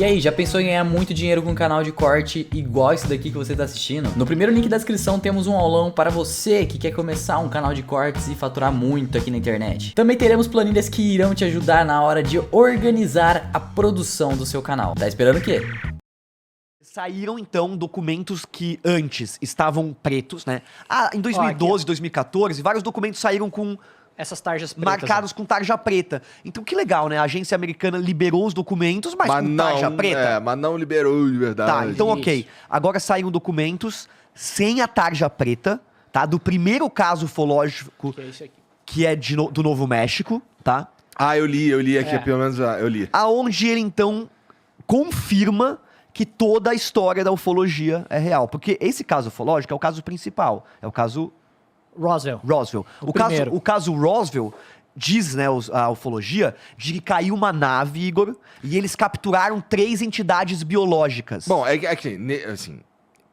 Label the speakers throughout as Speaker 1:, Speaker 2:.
Speaker 1: E aí, já pensou em ganhar muito dinheiro com um canal de corte igual esse daqui que você está assistindo? No primeiro link da descrição temos um aulão para você que quer começar um canal de cortes e faturar muito aqui na internet. Também teremos planilhas que irão te ajudar na hora de organizar a produção do seu canal. Tá esperando o quê?
Speaker 2: Saíram, então, documentos que antes estavam pretos, né? Em 2012, 2014, vários documentos saíram com...
Speaker 3: essas tarjas pretas.
Speaker 2: Marcados com tarja preta. Então, que legal, né? A agência americana liberou os documentos, mas com tarja preta.
Speaker 4: Mas não liberou de verdade.
Speaker 2: Tá, então ok. Agora saíram documentos sem a tarja preta, tá? Do primeiro caso ufológico,
Speaker 3: Que é esse aqui.
Speaker 2: que é do Novo México, tá?
Speaker 4: Ah, eu li aqui, pelo menos eu li.
Speaker 2: Aonde ele, então, confirma que toda a história da ufologia é real. Porque esse caso ufológico é o caso principal. É o caso...
Speaker 3: Roswell.
Speaker 2: O caso Roswell diz, né, a ufologia, de que caiu uma nave, Igor, e eles capturaram 3 entidades biológicas.
Speaker 4: Bom, assim,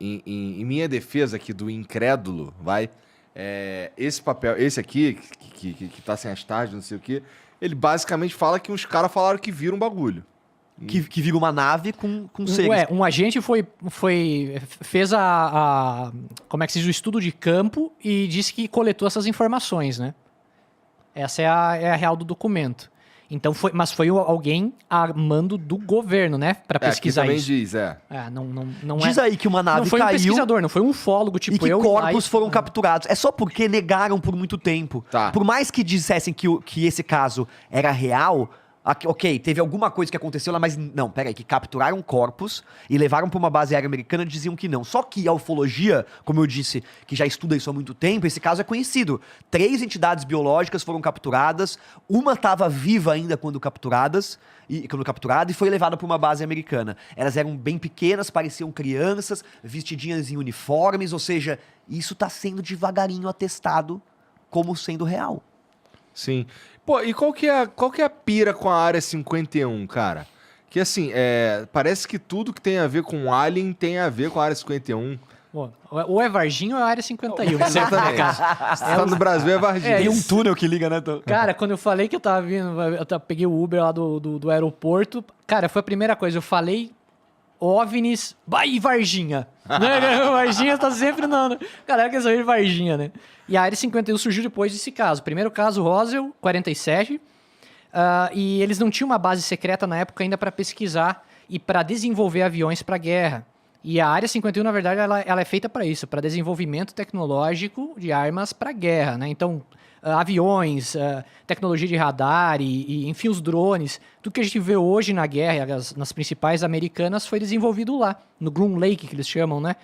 Speaker 4: em minha defesa aqui do incrédulo, esse papel, esse aqui, que tá sem as tarjas, não sei o quê, ele basicamente fala que os caras falaram que viram um bagulho.
Speaker 2: Que vira uma nave com seres.
Speaker 3: Um agente fez como é que se diz, o estudo de campo e disse que coletou essas informações, né? Essa é a real do documento. Então mas foi alguém a mando do governo, né? Pra pesquisar
Speaker 4: aqui também
Speaker 3: isso.
Speaker 4: diz,
Speaker 3: Não
Speaker 2: Diz
Speaker 3: é,
Speaker 2: aí que uma nave
Speaker 3: não foi um
Speaker 2: caiu
Speaker 3: pesquisador, não foi um ufólogo, tipo
Speaker 2: e que
Speaker 3: eu.
Speaker 2: corpos foram capturados. É só porque negaram por muito tempo.
Speaker 4: Tá.
Speaker 2: Por mais que dissessem que esse caso era real... Ok, teve alguma coisa que aconteceu lá, mas não, peraí, que capturaram corpos e levaram para uma base aérea americana e diziam que não. Só que a ufologia, como eu disse, que já estuda isso há muito tempo, esse caso é conhecido. 3 entidades biológicas foram capturadas, uma estava viva ainda quando capturada e foi levada para uma base americana. Elas eram bem pequenas, pareciam crianças, vestidinhas em uniformes, ou seja, isso está sendo devagarinho atestado como sendo real.
Speaker 4: Sim. Pô, e qual que é a pira com a Área 51, cara? Que assim, parece que tudo que tem a ver com Alien tem a ver com a Área 51.
Speaker 3: Ou é Varginha ou é a Área 51.
Speaker 4: Exatamente. Se tá no Brasil é Varginha.
Speaker 2: Tem um túnel que liga, né?
Speaker 3: Cara, quando eu falei que eu tava vindo, peguei o Uber lá do aeroporto, cara, foi a primeira coisa, eu falei OVNIs, vai Varginha. Né? Varginha tá sempre no... Galera quer saber de Varginha, né? E a Área 51 surgiu depois desse caso. Primeiro caso, Roswell, 47. E eles não tinham uma base secreta na época ainda para pesquisar e para desenvolver aviões para guerra. E a Área 51, na verdade, ela é feita para isso, para desenvolvimento tecnológico de armas para guerra, né? Então, aviões, tecnologia de radar e, enfim, os drones. Tudo que a gente vê hoje na guerra, nas principais americanas, foi desenvolvido lá, no Groom Lake, que eles chamam, né?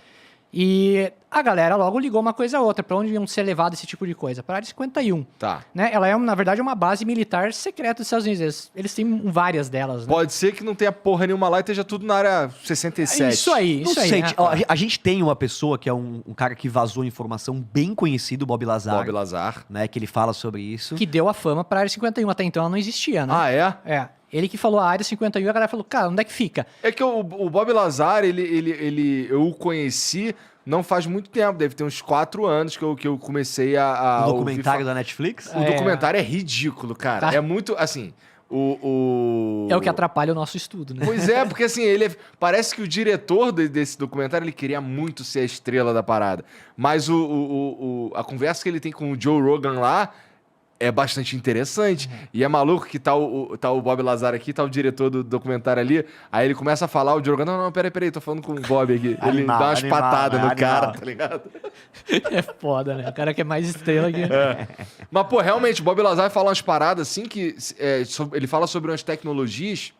Speaker 3: E a galera logo ligou uma coisa a outra. Para onde iam ser levado esse tipo de coisa? Para a Área 51.
Speaker 4: Tá.
Speaker 3: Né? Ela é, na verdade, uma base militar secreta dos Estados Unidos. Eles têm várias delas. Né?
Speaker 4: Pode ser que não tenha porra nenhuma lá e esteja tudo na Área 67.
Speaker 3: Isso aí.
Speaker 2: Não sei,
Speaker 3: né?
Speaker 2: a gente tem uma pessoa que é um cara que vazou informação bem conhecido, Bob Lazar.
Speaker 4: Bob Lazar.
Speaker 2: Né, que ele fala sobre isso.
Speaker 3: Que deu a fama para a Área 51. Até então ela não existia, né?
Speaker 4: Ah, é?
Speaker 3: É. Ele que falou a Área 51 e a galera falou, cara, onde é que fica?
Speaker 4: É que o Bob Lazar, eu o conheci não faz muito tempo, deve ter uns 4 anos que eu comecei a
Speaker 2: O documentário da Netflix?
Speaker 4: O documentário é ridículo, cara.
Speaker 3: Tá.
Speaker 4: É muito, assim...
Speaker 3: É o que atrapalha o nosso estudo, né?
Speaker 4: Pois é, porque assim, parece que o diretor desse documentário, ele queria muito ser a estrela da parada. Mas a conversa que ele tem com o Joe Rogan lá é bastante interessante. E é maluco que tá o Bob Lazar aqui, tá o diretor do documentário ali. Aí ele começa a falar, o Joe Rogan, não, peraí, tô falando com o Bob aqui. Ele dá umas patadas no cara, tá ligado?
Speaker 3: É foda, né? O cara que é mais estrela que...
Speaker 4: Mas, pô, realmente, o Bob Lazar fala umas paradas assim que... ele fala sobre umas tecnologias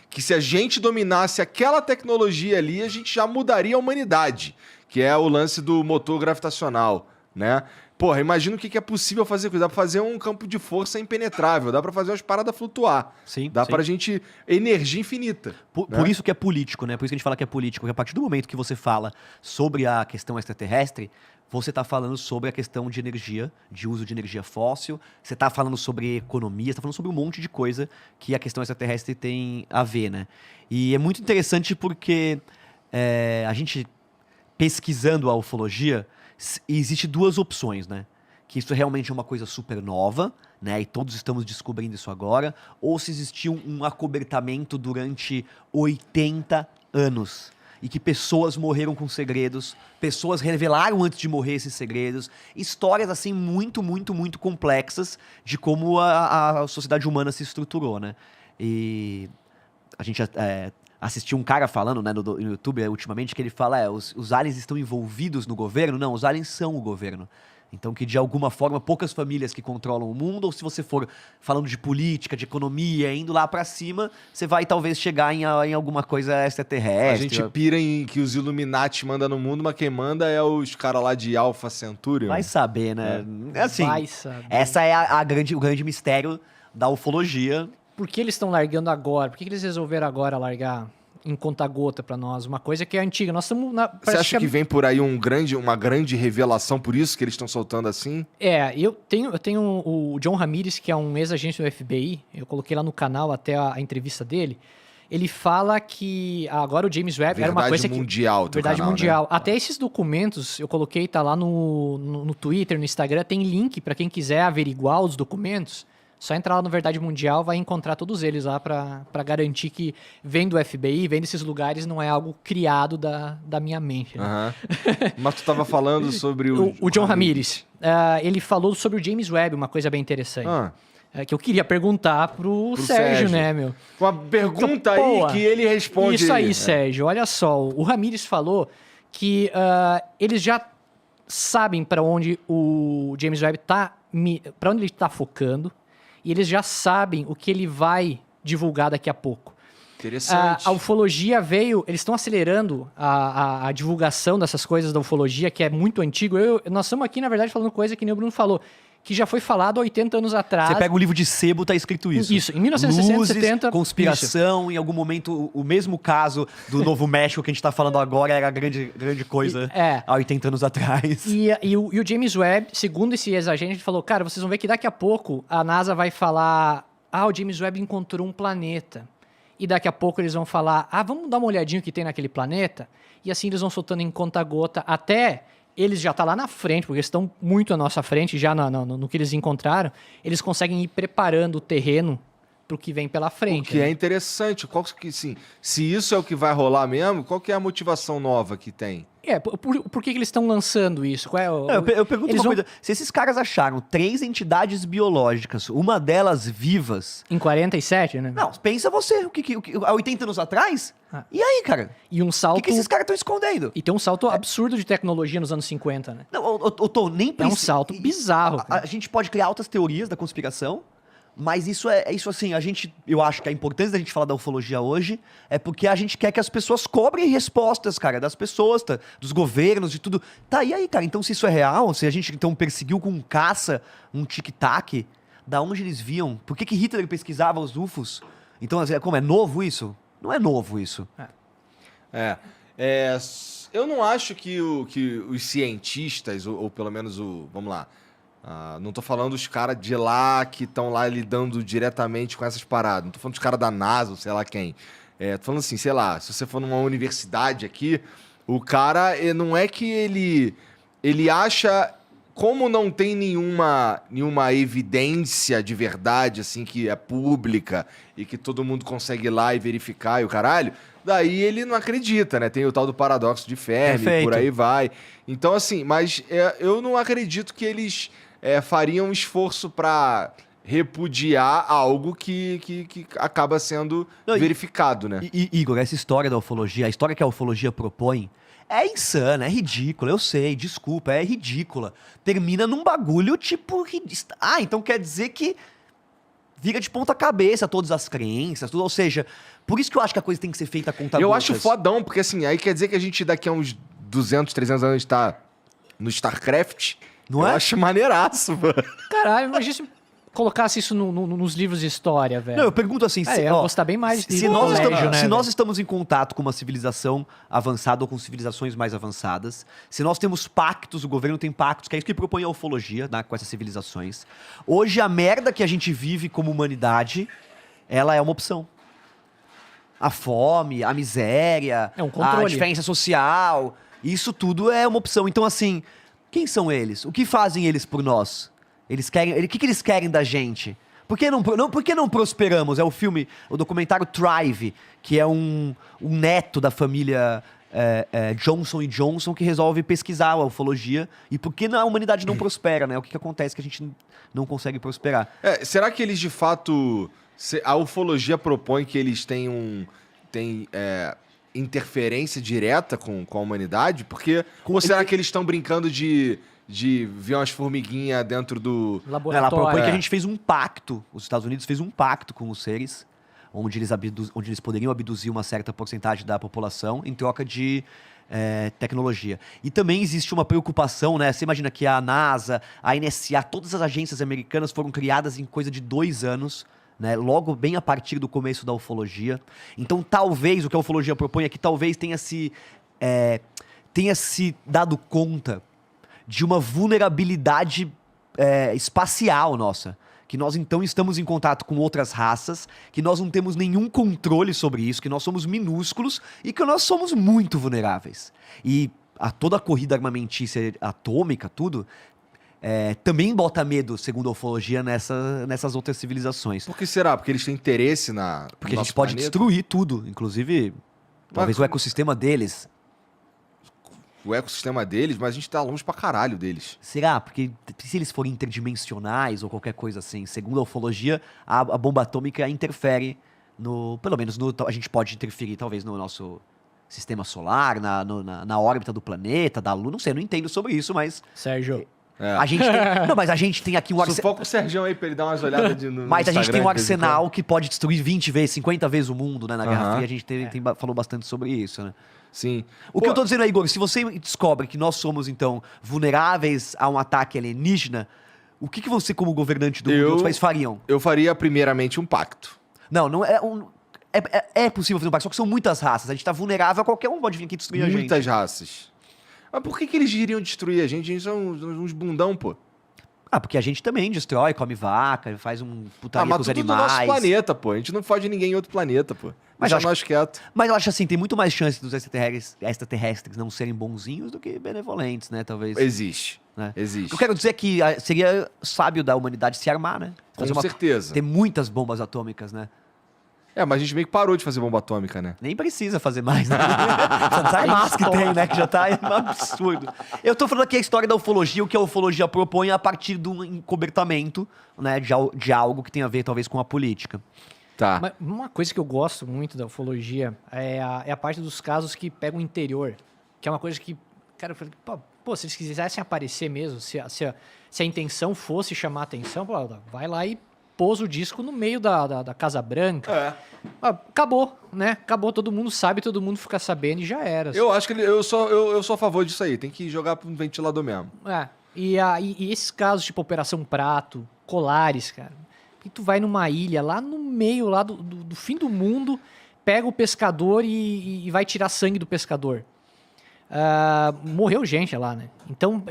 Speaker 4: que se a gente dominasse aquela tecnologia ali, a gente já mudaria a humanidade. Que é o lance do motor gravitacional, né? Porra, imagina o que é possível fazer. Dá pra fazer um campo de força impenetrável, dá pra fazer umas paradas flutuar.
Speaker 2: Sim,
Speaker 4: dá
Speaker 2: sim.
Speaker 4: pra gente... Energia infinita.
Speaker 2: Por isso que é político, né? Por isso que a gente fala que é político. Porque a partir do momento que você fala sobre a questão extraterrestre, você tá falando sobre a questão de energia, de uso de energia fóssil, você tá falando sobre economia, você tá falando sobre um monte de coisa que a questão extraterrestre tem a ver, né? E é muito interessante porque a gente, pesquisando a ufologia, existe 2 opções, né? que isso realmente é uma coisa super nova, né? E todos estamos descobrindo isso agora, ou se existiu um acobertamento durante 80 anos. E que pessoas morreram com segredos, pessoas revelaram antes de morrer esses segredos. Histórias, assim, muito, muito, muito complexas de como a sociedade humana se estruturou, né? E a gente assistiu um cara falando, né, no YouTube ultimamente, que ele fala, os aliens estão envolvidos no governo? Não, os aliens são o governo. Então que de alguma forma poucas famílias que controlam o mundo, ou se você for falando de política, de economia, indo lá pra cima, você vai talvez chegar em alguma coisa extraterrestre.
Speaker 4: A gente pira em que os Illuminati mandam no mundo, mas quem manda é os caras lá de Alpha Centauri.
Speaker 2: Vai saber, né? Assim,
Speaker 3: Vai saber.
Speaker 2: essa é o grande mistério da ufologia.
Speaker 3: Por que eles estão largando agora? Por que eles resolveram agora largar em conta-gota pra nós? Uma coisa que é antiga. Nós estamos
Speaker 4: Você acha que vem por aí uma grande revelação, por isso que eles estão soltando assim?
Speaker 3: Eu tenho o John Ramirez, que é um ex-agente do FBI. Eu coloquei lá no canal até a entrevista dele. Ele fala que agora o James Webb era uma coisa que...
Speaker 4: mundial, teu
Speaker 3: Verdade
Speaker 4: canal,
Speaker 3: mundial.
Speaker 4: né?
Speaker 3: Até esses documentos, eu coloquei, tá lá no Twitter, no Instagram, tem link pra quem quiser averiguar os documentos. Só entrar lá no Verdade Mundial, vai encontrar todos eles lá pra garantir que vem do FBI, vem desses lugares, não é algo criado da minha mente. Né?
Speaker 4: Aham. Mas tu tava falando sobre
Speaker 3: O John Ramirez, ele falou sobre o James Webb, uma coisa bem interessante. Que eu queria perguntar pro Sérgio, né, meu?
Speaker 4: Uma pergunta
Speaker 3: Então,
Speaker 4: aí que ele responde.
Speaker 3: Isso aí, Sérgio. Olha só, o Ramirez falou que eles já sabem para onde o James Webb para onde ele tá focando, e eles já sabem o que ele vai divulgar daqui a pouco.
Speaker 4: Interessante.
Speaker 3: A ufologia veio, eles estão acelerando a divulgação dessas coisas da ufologia, que é muito antigo. Nós estamos aqui, na verdade, falando coisa que nem o Bruno falou, que já foi falado há 80 anos atrás.
Speaker 2: Você pega o livro de sebo, tá escrito isso.
Speaker 3: Isso, em 1960,
Speaker 2: Luzes,
Speaker 3: 70...
Speaker 2: conspiração, em algum momento, o mesmo caso do Novo México que a gente tá falando agora era grande coisa há 80 anos atrás.
Speaker 3: E o James Webb, segundo esse ex-agente, ele falou, cara, vocês vão ver que daqui a pouco a NASA vai falar, o James Webb encontrou um planeta. E daqui a pouco eles vão falar, vamos dar uma olhadinha o que tem naquele planeta? E assim eles vão soltando em conta-gota até... Eles já estão lá na frente, porque eles estão muito à nossa frente, já no que eles encontraram. Eles conseguem ir preparando o terreno para o que vem pela frente.
Speaker 4: O que é interessante. Se isso é o que vai rolar mesmo, qual que é a motivação nova que tem?
Speaker 3: Por que eles estão lançando isso? Qual é
Speaker 2: eu pergunto uma coisa. Se esses caras acharam 3 entidades biológicas, uma delas vivas...
Speaker 3: Em 47, né?
Speaker 2: Não, pensa você. Há 80 anos atrás? E aí, cara?
Speaker 3: E um salto...
Speaker 2: O que esses caras estão escondendo?
Speaker 3: E tem um salto absurdo de tecnologia nos anos 50, né?
Speaker 2: Não, nem
Speaker 3: É um salto bizarro.
Speaker 2: A gente pode criar altas teorias da conspiração, mas isso assim, eu acho que a importância da gente falar da ufologia hoje é porque a gente quer que as pessoas cobrem respostas, cara, das pessoas, dos governos, de tudo. E aí, cara, então se isso é real, se a gente então perseguiu com um caça, um tic-tac, da onde eles viam? Por que Hitler pesquisava os UFOs? Então, como é novo isso? Não é novo isso.
Speaker 4: Eu não acho que os cientistas, ou pelo menos vamos lá, não tô falando dos caras de lá que estão lá lidando diretamente com essas paradas. Não tô falando dos caras da NASA, ou sei lá quem. Tô falando assim, sei lá, se você for numa universidade aqui, o cara, não é que ele acha... Como não tem nenhuma evidência de verdade, assim, que é pública e que todo mundo consegue ir lá e verificar e o caralho, daí ele não acredita, né? Tem o tal do paradoxo de Fermi, por aí vai. Então, assim, mas eu não acredito que eles fariam um esforço pra repudiar algo que acaba sendo verificado, né?
Speaker 2: Igor, essa história da ufologia, a história que a ufologia propõe, é insana, é ridícula, eu sei, desculpa, é ridícula. Termina num bagulho tipo... então quer dizer que vira de ponta cabeça todas as crenças, tudo, ou seja, por isso que eu acho que a coisa tem que ser feita a conta-gotas.
Speaker 4: Eu acho fodão, porque assim, aí quer dizer que a gente daqui a uns 200, 300 anos tá no StarCraft.
Speaker 2: Não é?
Speaker 4: Eu acho maneiraço, mano.
Speaker 3: Caralho, imagina se colocasse isso nos livros de história, velho.
Speaker 2: Não, eu pergunto assim...
Speaker 3: eu vou gostar bem mais de
Speaker 2: se
Speaker 3: colégio,
Speaker 2: nós estamos em contato com uma civilização avançada ou com civilizações mais avançadas, se nós temos pactos, o governo tem pactos, que é isso que propõe a ufologia, né, com essas civilizações, hoje a merda que a gente vive como humanidade, ela é uma opção. A fome, a miséria,
Speaker 3: um controle.
Speaker 2: a diferença social, isso tudo é uma opção. Então, assim... Quem são eles? O que fazem eles por nós? O que eles querem da gente? Por que não prosperamos? É o filme, o documentário Thrive, que é um neto da família Johnson Johnson que resolve pesquisar a ufologia e por que a humanidade não prospera, né? O que acontece que a gente não consegue prosperar.
Speaker 4: Será que eles de fato... A ufologia propõe que eles têm interferência direta com a humanidade? Ou será que eles estão brincando de ver umas formiguinhas dentro do...
Speaker 3: Laboratório.
Speaker 2: Ela propõe que a gente fez um pacto, os Estados Unidos fez um pacto com os seres, onde eles poderiam abduzir uma certa porcentagem da população em troca de tecnologia. E também existe uma preocupação, né? Você imagina que a NASA, a NSA, todas as agências americanas foram criadas em coisa de 2 anos, né? Logo bem a partir do começo da ufologia. Então talvez, o que a ufologia propõe é que talvez tenha se dado conta de uma vulnerabilidade espacial nossa. Que nós então estamos em contato com outras raças, que nós não temos nenhum controle sobre isso, que nós somos minúsculos e que nós somos muito vulneráveis. E toda a corrida armamentícia atômica, tudo, também bota medo, segundo a ufologia, nessas outras civilizações.
Speaker 4: Por que será? Porque eles têm interesse
Speaker 2: Porque a gente pode destruir tudo, inclusive talvez o ecossistema deles.
Speaker 4: O ecossistema deles, mas a gente tá longe pra caralho deles.
Speaker 2: Será? Porque se eles forem interdimensionais ou qualquer coisa assim, segundo a ufologia, a bomba atômica interfere pelo menos a gente pode interferir talvez no nosso sistema solar, na órbita do planeta, da Lua, não sei, eu não entendo sobre isso, mas...
Speaker 3: Sérgio.
Speaker 2: A gente tem, não, mas a gente tem aqui um arsenal...
Speaker 4: Sufoca o Sergião aí pra ele dar umas olhadas no
Speaker 2: Mas a gente tem um
Speaker 4: Instagram, de vez em
Speaker 2: arsenal que pode destruir 20 vezes, 50 vezes o mundo, né? Na Guerra
Speaker 4: Aham.
Speaker 2: Fria a gente falou bastante sobre isso, né?
Speaker 4: Sim.
Speaker 2: O que eu tô dizendo aí, Igor, se você descobre que nós somos, então, vulneráveis a um ataque alienígena, o que você, como governante do mundo, outros países fariam?
Speaker 4: Eu faria, primeiramente, um pacto.
Speaker 2: Não é possível fazer um pacto, só que são muitas raças. A gente tá vulnerável a qualquer um pode vir aqui destruir a gente.
Speaker 4: Muitas raças. Mas por que eles iriam destruir a gente? A gente são uns bundão, pô.
Speaker 2: Porque a gente também destrói, come vaca, faz um putaria
Speaker 4: Mas
Speaker 2: com os
Speaker 4: tudo do
Speaker 2: animais.
Speaker 4: nosso planeta, pô. A gente não fode ninguém em outro planeta, pô.
Speaker 2: Mas
Speaker 4: Deixa
Speaker 2: eu
Speaker 4: nós quietos.
Speaker 2: Mas eu acho assim, tem muito mais chance dos extraterrestres não serem bonzinhos do que benevolentes, né? Talvez.
Speaker 4: Existe.
Speaker 2: Né? O
Speaker 4: Existe.
Speaker 2: que eu quero dizer é que seria sábio da humanidade se armar, né?
Speaker 4: Com
Speaker 2: Fazer
Speaker 4: certeza.
Speaker 2: Ter muitas bombas atômicas, né?
Speaker 4: Mas a gente meio que parou de fazer bomba atômica, né?
Speaker 2: Nem precisa fazer mais, né? Tantas armas que tem, né? Que já tá um absurdo. Eu tô falando aqui a história da ufologia, o que a ufologia propõe a partir de um encobertamento, né? De algo que tem a ver, talvez, com a política.
Speaker 4: Tá.
Speaker 3: Mas uma coisa que eu gosto muito da ufologia é a parte dos casos que pegam o interior. Que é uma coisa que, cara, eu falei, pô, se eles quisessem aparecer mesmo, se a intenção fosse chamar a atenção, pô, vai lá e pôs o disco no meio da Casa Branca. Acabou, né? Acabou, todo mundo sabe, todo mundo fica sabendo e já era.
Speaker 4: Eu acho que eu sou a favor disso aí. Tem que jogar pro ventilador mesmo.
Speaker 3: E esses casos, tipo Operação Prato, Colares, cara. E tu vai numa ilha lá no meio lá do fim do mundo, pega o pescador e vai tirar sangue do pescador. Morreu gente lá, né? Então,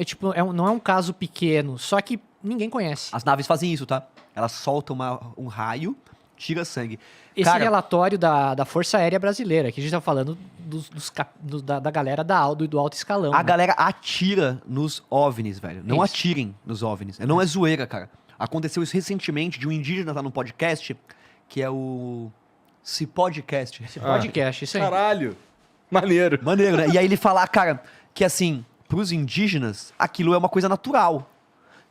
Speaker 3: não é um caso pequeno, só que ninguém conhece.
Speaker 2: As naves fazem isso, tá? Elas soltam um raio, tira sangue.
Speaker 3: Esse relatório da Força Aérea Brasileira, que a gente tá falando da galera do alto escalão.
Speaker 2: A
Speaker 3: né?
Speaker 2: galera atira nos OVNIs, velho. Não atirem nos OVNIs. Não é zoeira, cara. Aconteceu isso recentemente de um indígena tá no podcast, que é o Cipodcast.
Speaker 3: Esse podcast, isso aí.
Speaker 4: Caralho. Maneiro.
Speaker 2: Maneiro, né? E aí ele falar, cara, que assim, pros indígenas, aquilo é uma coisa natural.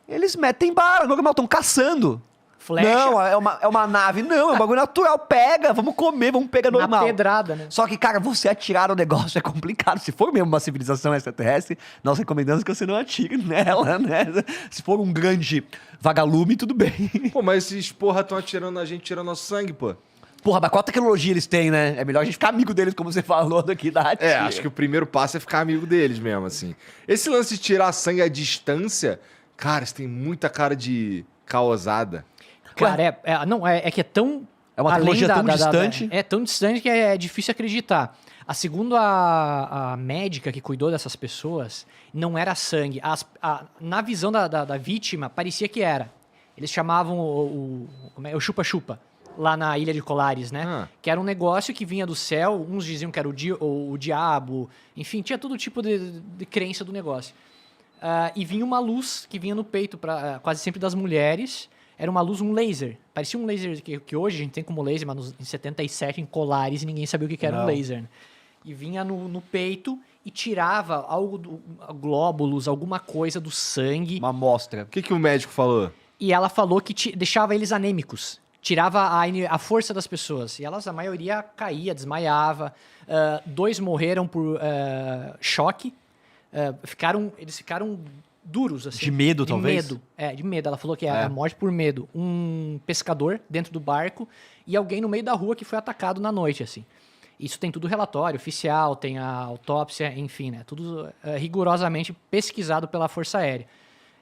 Speaker 2: Eles metem bala, normal, estão caçando.
Speaker 3: Flecha.
Speaker 2: Não, é uma nave. Não, é um bagulho natural. Pega, vamos comer, vamos pegar normal.
Speaker 3: Na pedrada, né?
Speaker 2: Só que, cara, você atirar o negócio é complicado. Se for mesmo uma civilização extraterrestre, nós recomendamos que você não atire nela, né? Se for um grande vagalume, tudo bem.
Speaker 4: Pô, mas esses porra estão atirando a gente, tirando nosso sangue, pô.
Speaker 2: Porra, mas qual tecnologia eles têm, né? É melhor a gente ficar amigo deles, como você falou daqui da
Speaker 4: Acho que o primeiro passo é ficar amigo deles mesmo, assim. Esse lance de tirar sangue à distância, cara, isso tem muita cara de caosada.
Speaker 3: Cara, é que é tão...
Speaker 2: É uma tecnologia tão distante.
Speaker 3: É tão distante que é difícil acreditar. Segundo a médica que cuidou dessas pessoas, não era sangue. Na visão da vítima, parecia que era. Eles chamavam o chupa-chupa, lá na Ilha de Colares, né? Que era um negócio que vinha do céu, uns diziam que era o diabo, enfim, tinha todo tipo de crença do negócio. e vinha uma luz que vinha no peito, quase sempre das mulheres. Era uma luz, um laser. Parecia um laser que hoje a gente tem como laser, mas em 77, em colares, e ninguém sabia o que era um laser. Né? E vinha no peito e tirava glóbulos, alguma coisa do sangue.
Speaker 2: Uma amostra.
Speaker 4: O que o médico falou?
Speaker 3: E ela falou que deixava eles anêmicos. Tirava a força das pessoas. E a maioria caía, desmaiava. 2 morreram por choque. Eles ficaram duros, assim.
Speaker 2: De medo, talvez?
Speaker 3: De medo. De medo. Ela falou que é a morte por medo. Um pescador dentro do barco e alguém no meio da rua que foi atacado na noite, assim. Isso tem tudo relatório oficial, tem a autópsia, enfim, né? Tudo rigorosamente pesquisado pela Força Aérea.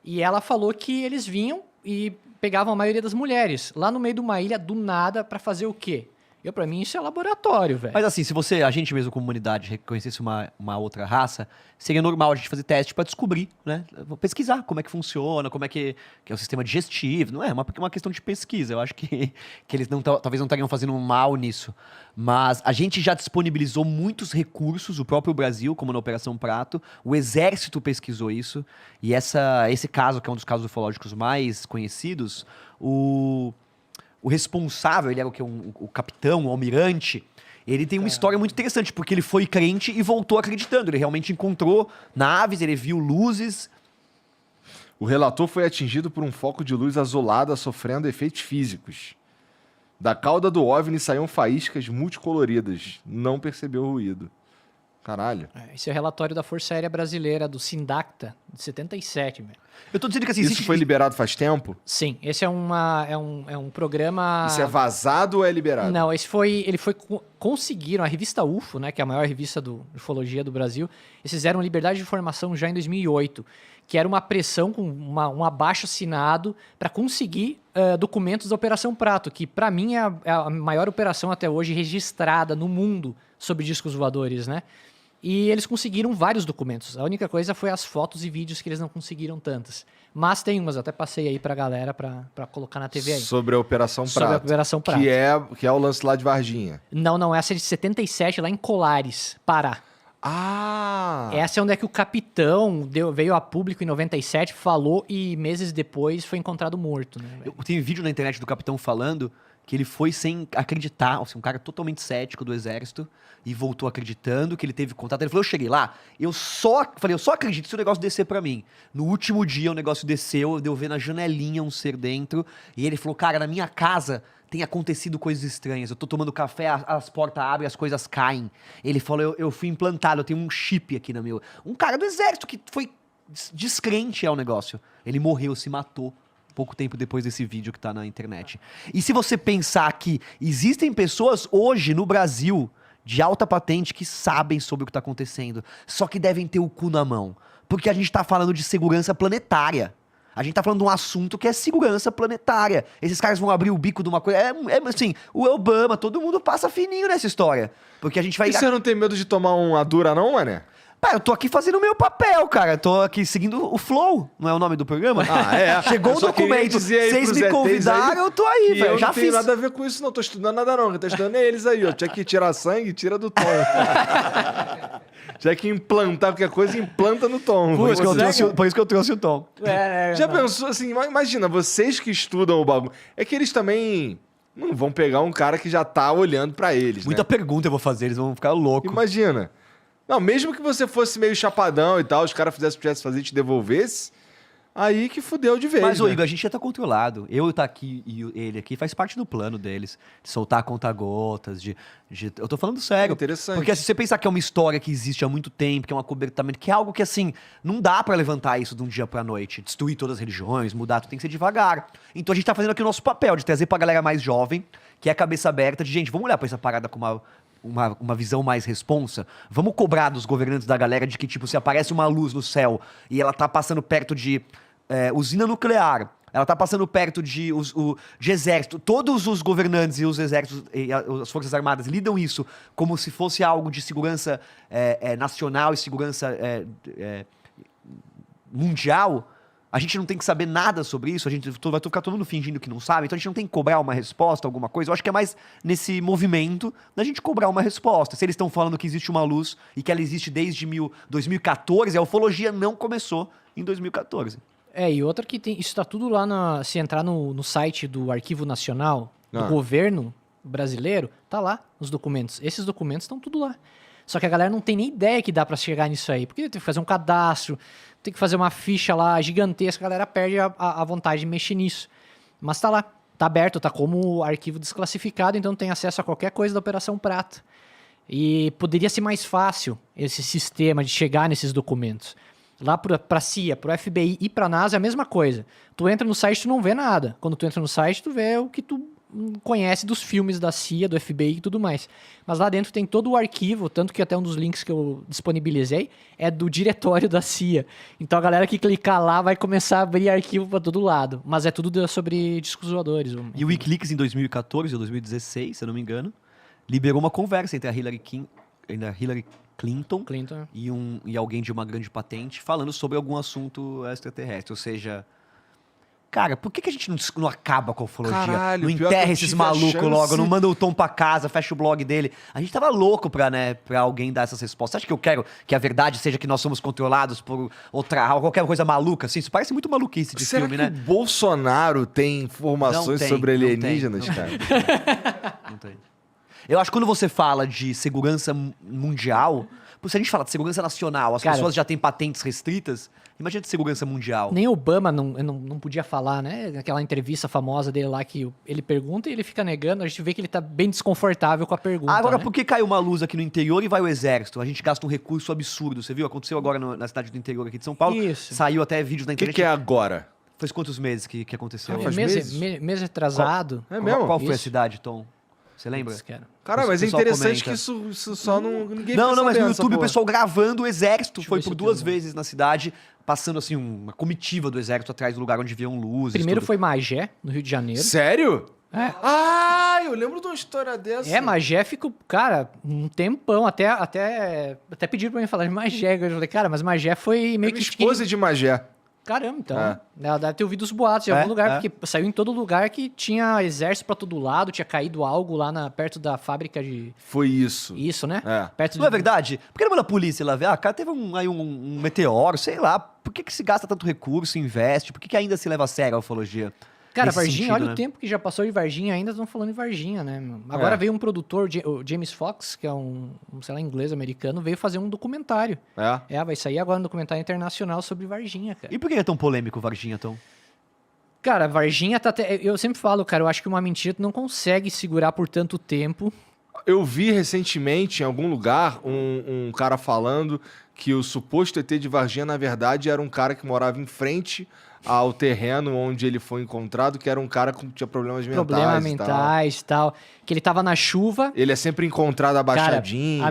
Speaker 3: E ela falou que eles vinham e pegavam a maioria das mulheres lá no meio de uma ilha, do nada, pra fazer o quê? Pra mim, isso é laboratório, velho.
Speaker 2: Mas assim, se a gente mesmo, como comunidade, reconhecesse uma outra raça, seria normal a gente fazer teste pra descobrir, né? Vou pesquisar como é que funciona, como é que é o sistema digestivo. Não é uma questão de pesquisa. Eu acho que eles talvez não estariam fazendo mal nisso. Mas a gente já disponibilizou muitos recursos, o próprio Brasil, como na Operação Prato. O Exército pesquisou isso. E esse caso, que é um dos casos ufológicos mais conhecidos, o responsável, ele era o capitão, o almirante, ele tem uma história muito interessante, porque ele foi crente e voltou acreditando. Ele realmente encontrou naves, ele viu luzes.
Speaker 4: O relator foi atingido por um foco de luz azulada sofrendo efeitos físicos. Da cauda do OVNI saíam faíscas multicoloridas. Não percebeu o ruído. Caralho.
Speaker 3: Esse é o relatório da Força Aérea Brasileira, do Sindacta, de 77, velho.
Speaker 2: Eu tô dizendo que assim...
Speaker 4: Isso foi liberado faz tempo?
Speaker 3: Sim, esse é um programa...
Speaker 4: Isso é vazado ou é liberado?
Speaker 3: Não, conseguiram, a revista UFO, né, que é a maior revista de ufologia do Brasil, eles fizeram liberdade de informação já em 2008, que era uma pressão com um abaixo-assinado para conseguir documentos da Operação Prato, que para mim é a maior operação até hoje registrada no mundo sobre discos voadores, né? E eles conseguiram vários documentos. A única coisa foi as fotos e vídeos que eles não conseguiram tantas. Mas tem umas, até passei aí pra galera pra colocar na TV aí.
Speaker 4: Sobre a Operação Prato.
Speaker 3: Sobre a Operação Prato.
Speaker 4: Que é o lance lá de Varginha.
Speaker 3: Não, essa é de 77, lá em Colares, Pará.
Speaker 4: Ah!
Speaker 3: Essa é onde é que o capitão veio a público em 97, falou e meses depois foi encontrado morto. Né,
Speaker 2: tem vídeo na internet do capitão falando que ele foi sem acreditar, assim, um cara totalmente cético do exército, e voltou acreditando que ele teve contato. Ele falou, eu cheguei lá, eu só acredito se o negócio descer pra mim. No último dia o negócio desceu, deu ver na janelinha um ser dentro, e ele falou, cara, na minha casa tem acontecido coisas estranhas, eu tô tomando café, as portas abrem, as coisas caem. Ele falou, eu fui implantado, eu tenho um chip aqui na meu... Um cara do exército que foi descrente ao negócio. Ele morreu, se matou pouco tempo depois desse vídeo que tá na internet. E se você pensar que existem pessoas hoje no Brasil de alta patente que sabem sobre o que tá acontecendo, só que devem ter o cu na mão. Porque a gente tá falando de segurança planetária. A gente tá falando de um assunto que é segurança planetária. Esses caras vão abrir o bico de uma coisa... assim, o Obama, todo mundo passa fininho nessa história. Porque a gente vai...
Speaker 4: E você não tem medo de tomar uma dura não, mané?
Speaker 2: Pá, eu tô aqui fazendo o meu papel, cara. Eu tô aqui seguindo o Flow, não é o nome do programa?
Speaker 4: Ah, é.
Speaker 2: Chegou o documento, vocês me convidaram, eu tô aí, velho. Eu já fiz.
Speaker 4: Não tem nada a ver com isso, não. Tô estudando nada, não. Quem tá estudando é eles aí, ó. Tinha que tirar sangue, tira do tom. Tinha que implantar qualquer coisa, implanta no tom.
Speaker 2: Por isso que eu trouxe o tom.
Speaker 4: Já pensou, assim, imagina, vocês que estudam o bagulho. É que eles também não vão pegar um cara que já tá olhando pra eles,
Speaker 2: Muita
Speaker 4: né?
Speaker 2: pergunta eu vou fazer, eles vão ficar loucos.
Speaker 4: Imagina. Não, mesmo que você fosse meio chapadão e tal, os caras tivessem fazer e te devolvesse, aí que fudeu de vez.
Speaker 2: Mas,
Speaker 4: né?
Speaker 2: Igor, a gente já tá controlado. Eu tá aqui e ele aqui faz parte do plano deles. De soltar conta-gotas, eu tô falando sério.
Speaker 4: Interessante.
Speaker 2: Porque se você pensar que é uma história que existe há muito tempo, que é um acobertamento, que é algo que, assim, não dá pra levantar isso de um dia pra noite. Destruir todas as religiões, mudar, tudo tem que ser devagar. Então a gente tá fazendo aqui o nosso papel, de trazer pra galera mais jovem, que é a cabeça aberta, de, gente, vamos olhar pra essa parada com uma visão mais responsa. Vamos cobrar dos governantes da galera de que, tipo, se aparece uma luz no céu e ela tá passando perto de usina nuclear, ela tá passando perto de exército, todos os governantes e os exércitos e as forças armadas lidam isso como se fosse algo de segurança nacional e segurança mundial. A gente não tem que saber nada sobre isso, vai ficar todo mundo fingindo que não sabe, então a gente não tem que cobrar uma resposta, alguma coisa. Eu acho que é mais nesse movimento da gente cobrar uma resposta. Se eles estão falando que existe uma luz e que ela existe desde 2014, a ufologia não começou em 2014.
Speaker 3: E outra que tem... Isso tá tudo lá, se entrar no site do Arquivo Nacional, do governo brasileiro, tá lá os documentos. Esses documentos estão tudo lá. Só que a galera não tem nem ideia que dá pra chegar nisso aí. Porque tem que fazer um cadastro, tem que fazer uma ficha lá gigantesca, a galera perde a vontade de mexer nisso. Mas tá lá, tá aberto, tá como arquivo desclassificado, então tem acesso a qualquer coisa da Operação Prato. E poderia ser mais fácil esse sistema de chegar nesses documentos. Lá pra CIA, pro FBI e pra NASA é a mesma coisa. Tu entra no site, tu não vê nada. Quando tu entra no site, tu vê o que tu conhece dos filmes da CIA, do FBI e tudo mais. Mas lá dentro tem todo o arquivo, tanto que até um dos links que eu disponibilizei é do diretório da CIA. Então a galera que clicar lá vai começar a abrir arquivo pra todo lado. Mas é tudo sobre discos voadores.
Speaker 2: E o Wikileaks em 2014 ou 2016, se eu não me engano, liberou uma conversa entre a Hillary Clinton e alguém de uma grande patente falando sobre algum assunto extraterrestre. Ou seja... Cara, por que a gente não acaba com a ufologia?
Speaker 4: Caralho,
Speaker 2: não
Speaker 4: pior que
Speaker 2: enterra
Speaker 4: eu
Speaker 2: esses
Speaker 4: tive a
Speaker 2: malucos
Speaker 4: chance.
Speaker 2: logo, não manda o Tom pra casa, fecha o blog dele. A gente tava louco pra alguém dar essas respostas. Você acha que eu quero que a verdade seja que nós somos controlados por qualquer coisa maluca? Assim, isso parece muito maluquice de
Speaker 4: Será
Speaker 2: filme,
Speaker 4: que
Speaker 2: né?
Speaker 4: o Bolsonaro tem informações sobre alienígenas,
Speaker 2: não
Speaker 4: cara?
Speaker 2: Não tem. Eu acho que quando você fala de segurança mundial, se a gente fala de segurança nacional, as pessoas já têm patentes restritas, imagina de segurança mundial.
Speaker 3: Nem Obama não podia falar, né? Aquela entrevista famosa dele lá que ele pergunta e ele fica negando, a gente vê que ele tá bem desconfortável com a pergunta.
Speaker 2: Agora,
Speaker 3: né?
Speaker 2: por que caiu uma luz aqui no interior e vai o exército? A gente gasta um recurso absurdo, você viu? Aconteceu agora na cidade do interior aqui de São Paulo.
Speaker 3: Isso.
Speaker 2: Saiu até vídeos na
Speaker 4: O
Speaker 2: internet.
Speaker 4: que é agora?
Speaker 2: Faz quantos meses que aconteceu?
Speaker 4: Faz meses?
Speaker 3: Mês atrasado.
Speaker 4: É mesmo?
Speaker 2: Qual foi a
Speaker 3: Isso.
Speaker 2: cidade, Tom? Você lembra?
Speaker 3: Putz, cara.
Speaker 4: Caralho, mas é
Speaker 2: pessoal
Speaker 4: interessante
Speaker 2: comenta.
Speaker 4: que isso só não... Ninguém
Speaker 2: Não,
Speaker 4: fica
Speaker 2: mas no
Speaker 4: sabendo
Speaker 2: YouTube
Speaker 4: essa
Speaker 2: o pessoal gravando o exército.
Speaker 3: Deixa eu
Speaker 2: Foi
Speaker 3: ver se
Speaker 2: por
Speaker 3: eu
Speaker 2: 2
Speaker 3: tenho.
Speaker 2: vezes na cidade, passando assim uma comitiva do exército atrás do lugar onde viam luzes.
Speaker 3: Primeiro
Speaker 2: tudo.
Speaker 3: foi Magé, no Rio de Janeiro.
Speaker 4: Sério?
Speaker 3: É.
Speaker 4: Ah, eu lembro de uma história dessa.
Speaker 3: Magé ficou, cara, um tempão, até pediram pra mim falar de Magé. Eu falei, cara, mas Magé foi meio
Speaker 4: Minha
Speaker 3: que...
Speaker 4: esposa é de Magé.
Speaker 3: Caramba, então.
Speaker 4: É.
Speaker 3: Ela deve ter ouvido os boatos em algum lugar, porque saiu em todo lugar que tinha exército pra todo lado, tinha caído algo lá perto da fábrica de...
Speaker 4: Foi isso.
Speaker 3: Isso, né?
Speaker 4: É.
Speaker 3: Perto
Speaker 2: Não é verdade? Por que não manda a polícia lá ver? Ah, cara, teve um meteoro, sei lá. Por que se gasta tanto recurso, investe? Por que ainda se leva a sério a ufologia?
Speaker 3: Cara,
Speaker 2: Nesse
Speaker 3: Varginha,
Speaker 2: sentido,
Speaker 3: olha
Speaker 2: né?
Speaker 3: o tempo que já passou de Varginha, ainda estão falando de Varginha, né? Agora veio um produtor, o James Fox, que é sei lá, inglês americano, veio fazer um documentário. Vai sair agora um documentário internacional sobre Varginha, cara.
Speaker 2: E por que é tão polêmico o Varginha, Tom?
Speaker 3: Cara, Varginha tá até... Eu sempre falo, cara, eu acho que uma mentira tu não consegue segurar por tanto tempo.
Speaker 4: Eu vi recentemente em algum lugar um cara falando que o suposto ET de Varginha, na verdade, era um cara que morava em frente ao terreno onde ele foi encontrado, que era um cara que tinha problemas mentais.
Speaker 3: Problemas mentais e tal. Que ele tava na chuva.
Speaker 4: Ele é sempre encontrado abaixadinho.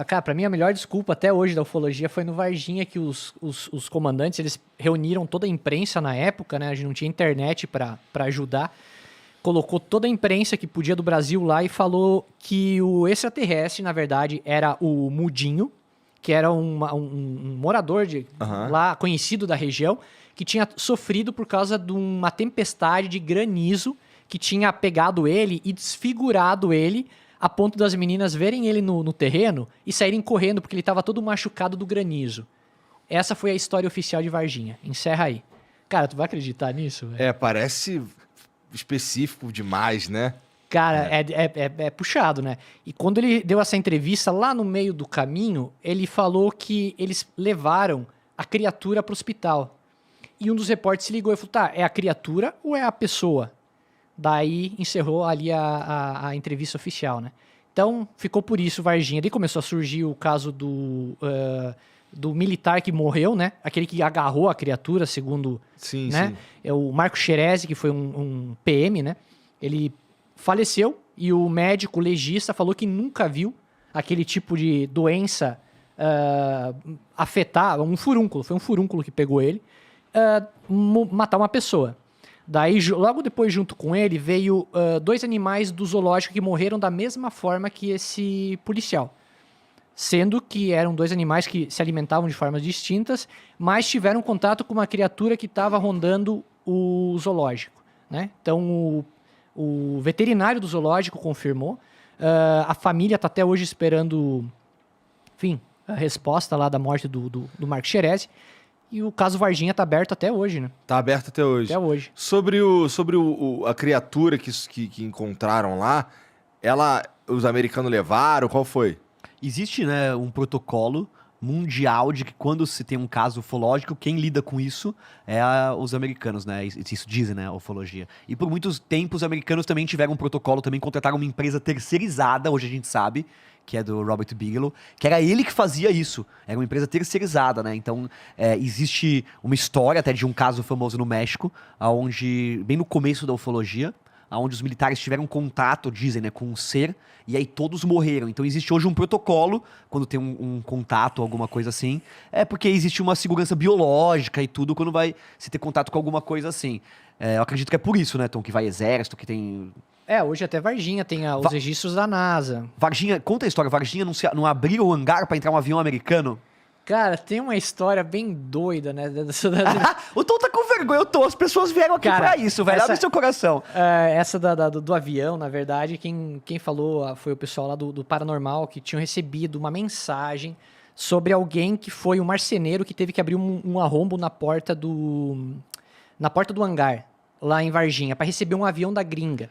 Speaker 3: Cara, pra mim a melhor desculpa até hoje da ufologia foi no Varginha, que os comandantes, eles reuniram toda a imprensa na época, né? A gente não tinha internet pra ajudar. Colocou toda a imprensa que podia do Brasil lá e falou que o extraterrestre, na verdade, era o Mudinho, que era um morador lá, conhecido da região, que tinha sofrido por causa de uma tempestade de granizo que tinha pegado ele e desfigurado ele a ponto das meninas verem ele no terreno e saírem correndo porque ele estava todo machucado do granizo. Essa foi a história oficial de Varginha. Encerra aí. Cara, tu vai acreditar nisso, velho?
Speaker 4: Parece específico demais, né?
Speaker 3: Cara, é puxado, né? E quando ele deu essa entrevista, lá no meio do caminho, ele falou que eles levaram a criatura pro hospital. E um dos repórteres se ligou e falou, tá, é a criatura ou é a pessoa? Daí encerrou ali a entrevista oficial, né? Então, ficou por isso Varginha. Daí começou a surgir o caso do militar que morreu, né? Aquele que agarrou a criatura, segundo...
Speaker 4: Sim,
Speaker 3: né?
Speaker 4: sim.
Speaker 3: É o Marco Xerezi, que foi um PM, né? Ele faleceu e o médico legista falou que nunca viu aquele tipo de doença afetar um furúnculo. Foi um furúnculo que pegou ele. Matar uma pessoa. Daí, logo depois, junto com ele, veio 2 animais do zoológico que morreram da mesma forma que esse policial. sendo que eram 2 animais que se alimentavam de formas distintas, mas tiveram contato com uma criatura que estava rondando o zoológico, né? Então, o veterinário do zoológico confirmou, a família está até hoje esperando, enfim, a resposta lá da morte do Marco Xerez, e o caso Varginha está aberto até hoje, né?
Speaker 4: Tá aberto até hoje.
Speaker 3: Até hoje.
Speaker 4: Sobre a criatura que encontraram lá, os americanos levaram, qual foi?
Speaker 2: Existe, né, um protocolo mundial de que quando se tem um caso ufológico, quem lida com isso é os americanos, né? Isso dizem, né, a ufologia. E por muitos tempos, os americanos também tiveram um protocolo, também contrataram uma empresa terceirizada, hoje a gente sabe, que é do Robert Bigelow, que era ele que fazia isso. Era uma empresa terceirizada, né? Então, existe uma história até de um caso famoso no México, onde, bem no começo da ufologia, onde os militares tiveram contato, dizem, né, com um ser, e aí todos morreram. Então existe hoje um protocolo, quando tem um contato, alguma coisa assim, porque existe uma segurança biológica e tudo, quando vai se ter contato com alguma coisa assim. Eu acredito que é por isso, né, Tom, que vai exército, que tem...
Speaker 3: Hoje até Varginha tem os registros da NASA.
Speaker 2: Varginha, conta a história, Varginha não abriu o hangar pra entrar um avião americano?
Speaker 3: Cara, tem uma história bem doida, né?
Speaker 2: O Tom tá com vergonha, as pessoas vieram aqui pra isso, velho, abre seu coração.
Speaker 3: Essa do avião, na verdade, quem falou foi o pessoal lá do Paranormal, que tinham recebido uma mensagem sobre alguém que foi um marceneiro que teve que abrir um arrombo na porta do hangar, lá em Varginha, para receber um avião da gringa.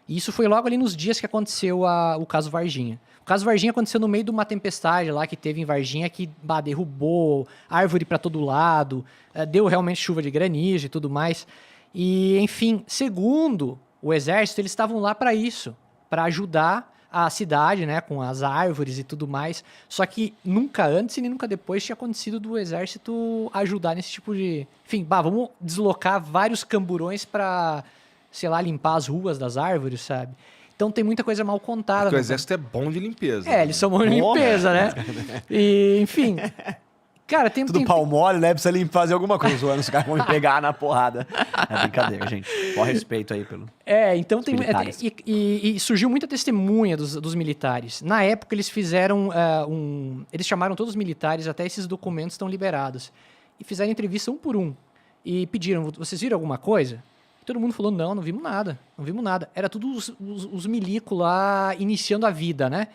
Speaker 3: E isso foi logo ali nos dias que aconteceu o caso Varginha. O caso Varginha aconteceu no meio de uma tempestade lá que teve em Varginha que derrubou árvore para todo lado, deu realmente chuva de granizo e tudo mais. E, enfim, segundo o exército, eles estavam lá para isso, para ajudar a cidade, né, com as árvores e tudo mais. Só que nunca antes e nem nunca depois tinha acontecido do exército ajudar nesse tipo de... Enfim, vamos deslocar vários camburões para, sei lá, limpar as ruas das árvores, sabe? Então tem muita coisa mal contada.
Speaker 4: Porque o exército é bom de limpeza.
Speaker 3: Eles são bons de limpeza, né? E, enfim... Cara, tem...
Speaker 2: Tudo pau mole, né? Precisa fazer alguma coisa. Zoando, os caras vão me pegar na porrada. É brincadeira, gente. Com respeito aí pelo...
Speaker 3: então tem... E surgiu muita testemunha dos militares. Na época, eles fizeram eles chamaram todos os militares, até esses documentos estão liberados. E fizeram entrevista um por um. E pediram, vocês viram alguma coisa? E todo mundo falou, não vimos nada. Não vimos nada. Era tudo os milicos lá iniciando a vida, né?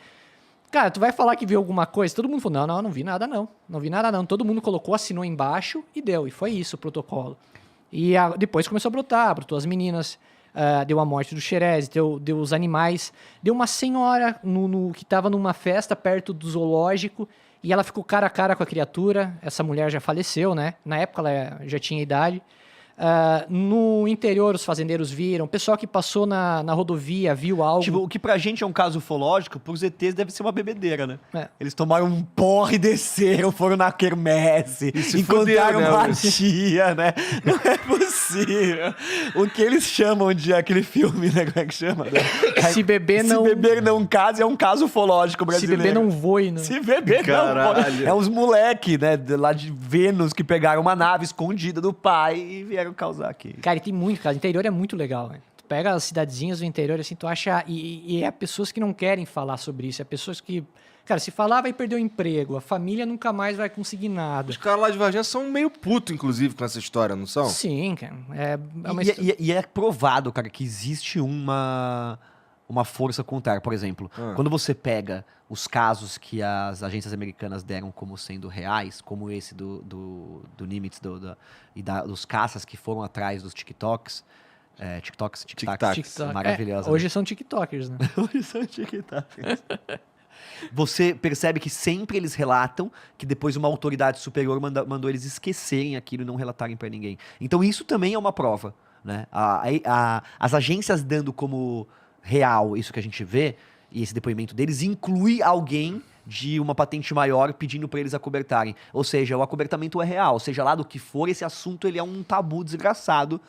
Speaker 3: Cara, tu vai falar que viu alguma coisa? Todo mundo falou, não vi nada não. Não vi nada não. Todo mundo colocou, assinou embaixo e deu. E foi isso o protocolo. E depois começou a brotou as meninas, deu a morte do Xerez, deu os animais. Deu uma senhora que estava numa festa perto do zoológico e ela ficou cara a cara com a criatura. Essa mulher já faleceu, né? Na época ela já tinha idade. No interior, os fazendeiros viram. O pessoal que passou na rodovia viu algo.
Speaker 2: Tipo, o que pra gente é um caso ufológico, pros ETs deve ser uma bebedeira, né? Eles tomaram um porre e desceram, foram na quermesse, encontraram uma tia, né? Não é possível. O que eles chamam de aquele filme, né? Como é que chama?
Speaker 3: Se beber
Speaker 2: não case, é um caso ufológico brasileiro.
Speaker 3: Se beber não voe, né?
Speaker 2: Se beber não voe. É uns moleque, né? Lá de Vênus que pegaram uma nave escondida do pai e vieram causar aqui.
Speaker 3: Cara, e tem muito, cara. O interior é muito legal, né? Tu pega as cidadezinhas do interior, assim, tu acha... E é pessoas que não querem falar sobre isso. É pessoas que... Cara, se falar, vai perder o emprego. A família nunca mais vai conseguir nada.
Speaker 4: Os caras lá de Varginha são meio puto, inclusive, com essa história, não são?
Speaker 3: Sim, cara.
Speaker 2: E é provado, cara, que existe uma força contrária. Por exemplo, quando você pega os casos que as agências americanas deram como sendo reais, como esse do Nimitz e dos caças que foram atrás dos TikToks, maravilhosa.
Speaker 3: Hoje são TikTokers, né?
Speaker 2: Hoje são TikTokers. Você percebe que sempre eles relatam que depois uma autoridade superior mandou eles esquecerem aquilo e não relatarem pra ninguém. Então isso também é uma prova, né? As agências dando como real isso que a gente vê, e esse depoimento deles, inclui alguém de uma patente maior pedindo pra eles acobertarem. Ou seja, o acobertamento é real. Seja lá do que for, esse assunto ele é um tabu desgraçado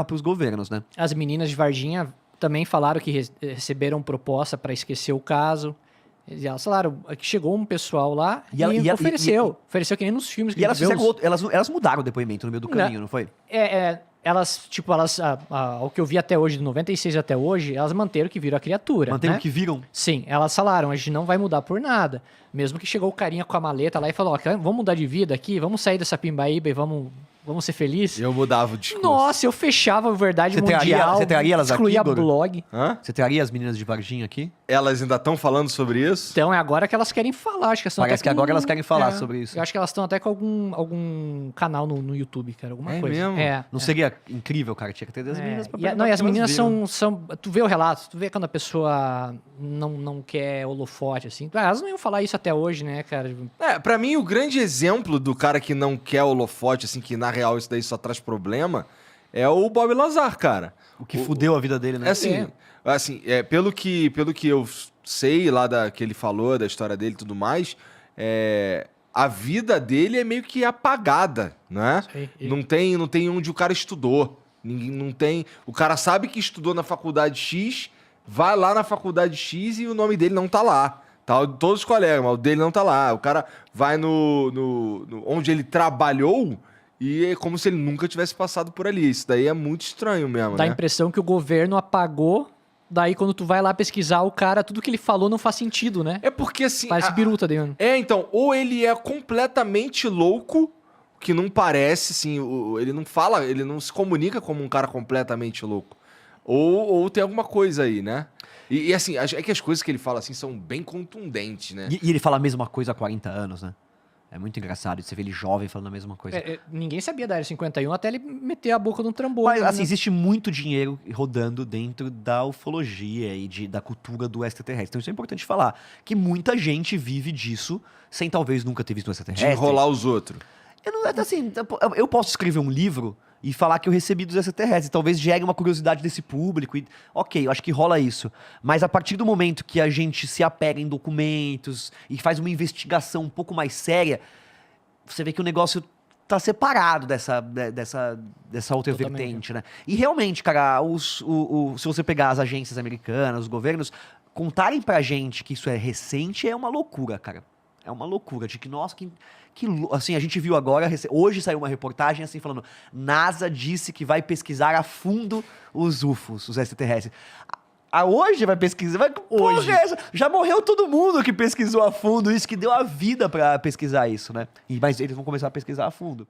Speaker 2: pros governos, né?
Speaker 3: As meninas de Varginha também falaram que receberam proposta pra esquecer o caso. Elas falaram que chegou um pessoal lá e ofereceu. Ofereceu que nem nos filmes que
Speaker 2: elas mudaram o depoimento no meio do caminho, não foi?
Speaker 3: elas, tipo, o que eu vi até hoje, de 96 até hoje, elas manteram que viram a criatura.
Speaker 2: Mantém
Speaker 3: né?
Speaker 2: o que viram.
Speaker 3: Sim, elas falaram, a gente não vai mudar por nada. Mesmo que chegou o carinha com a maleta lá e falou, ó, vamos mudar de vida aqui, vamos sair dessa pimbaíba e vamos ser felizes.
Speaker 4: Eu mudava o discurso.
Speaker 3: Nossa, eu fechava a Verdade Mundial,
Speaker 2: você traria elas aqui,
Speaker 3: excluía
Speaker 2: Igor?
Speaker 3: blog.
Speaker 4: Hã?
Speaker 2: Você traria as meninas de Varginha aqui?
Speaker 4: Elas ainda estão falando sobre isso?
Speaker 3: Então é agora que elas querem falar. Acho que elas estão
Speaker 2: Parece
Speaker 3: até
Speaker 2: que agora elas querem falar sobre isso.
Speaker 3: Eu acho que elas estão até com algum canal no YouTube, cara. Alguma
Speaker 4: É
Speaker 3: coisa.
Speaker 4: mesmo?
Speaker 2: Não seria incrível, cara? Tinha que ter as meninas pra
Speaker 3: Não, e as
Speaker 2: elas
Speaker 3: meninas
Speaker 2: viram.
Speaker 3: são. Tu vê o relato, tu vê quando a pessoa não quer holofote, assim. Elas não iam falar isso até hoje, né, cara?
Speaker 4: Pra mim, o grande exemplo do cara que não quer holofote, assim, que na real isso daí só traz problema, é o Bob Lazar, cara.
Speaker 2: O que fudeu a vida dele, né?
Speaker 4: É assim, pelo que eu sei lá que ele falou, da história dele e tudo mais, a vida dele é meio que apagada, né?
Speaker 3: Sei.
Speaker 4: Não tem onde o cara estudou. Não tem. O cara sabe que estudou na faculdade X, vai lá na faculdade X e o nome dele não tá lá. Tá, todos os colegas, mas o dele não tá lá. O cara vai no onde ele trabalhou e é como se ele nunca tivesse passado por ali. Isso daí é muito estranho mesmo,
Speaker 3: Dá a
Speaker 4: né?
Speaker 3: impressão que o governo apagou. Daí, quando tu vai lá pesquisar o cara, tudo que ele falou não faz sentido, né?
Speaker 4: É porque assim.
Speaker 3: Parece biruta dele.
Speaker 4: Então, ou ele é completamente louco, que não parece, assim, ele não fala, ele não se comunica como um cara completamente louco. Ou tem alguma coisa aí, né? E assim, é que as coisas que ele fala, assim, são bem contundentes, né?
Speaker 2: E ele fala a mesma coisa há 40 anos, né? É muito engraçado. Você vê ele jovem falando a mesma coisa.
Speaker 3: Ninguém sabia da Área 51 até ele meter a boca no trambolho.
Speaker 2: Mas, assim,
Speaker 3: né?
Speaker 2: existe muito dinheiro rodando dentro da ufologia e da cultura do extraterrestre. Então isso é importante falar. Que muita gente vive disso sem talvez nunca ter visto um
Speaker 4: De
Speaker 2: extraterrestre.
Speaker 4: enrolar os outros.
Speaker 2: Eu posso escrever um livro e falar que eu recebi dos extraterrestres. Talvez gere uma curiosidade desse público. Ok, eu acho que rola isso. Mas a partir do momento que a gente se apega em documentos e faz uma investigação um pouco mais séria, você vê que o negócio tá separado dessa outra
Speaker 3: Totalmente.
Speaker 2: vertente, né? E realmente, cara, se você pegar as agências americanas, os governos, contarem pra gente que isso é recente é uma loucura, cara. É uma loucura, de que, nossa, assim, a gente viu agora, hoje saiu uma reportagem assim falando, NASA disse que vai pesquisar a fundo os UFOs, os extraterrestres. Hoje vai pesquisar? Porra, é essa? Já morreu todo mundo que pesquisou a fundo isso, que deu a vida pra pesquisar isso, né? Mas eles vão começar a pesquisar a fundo.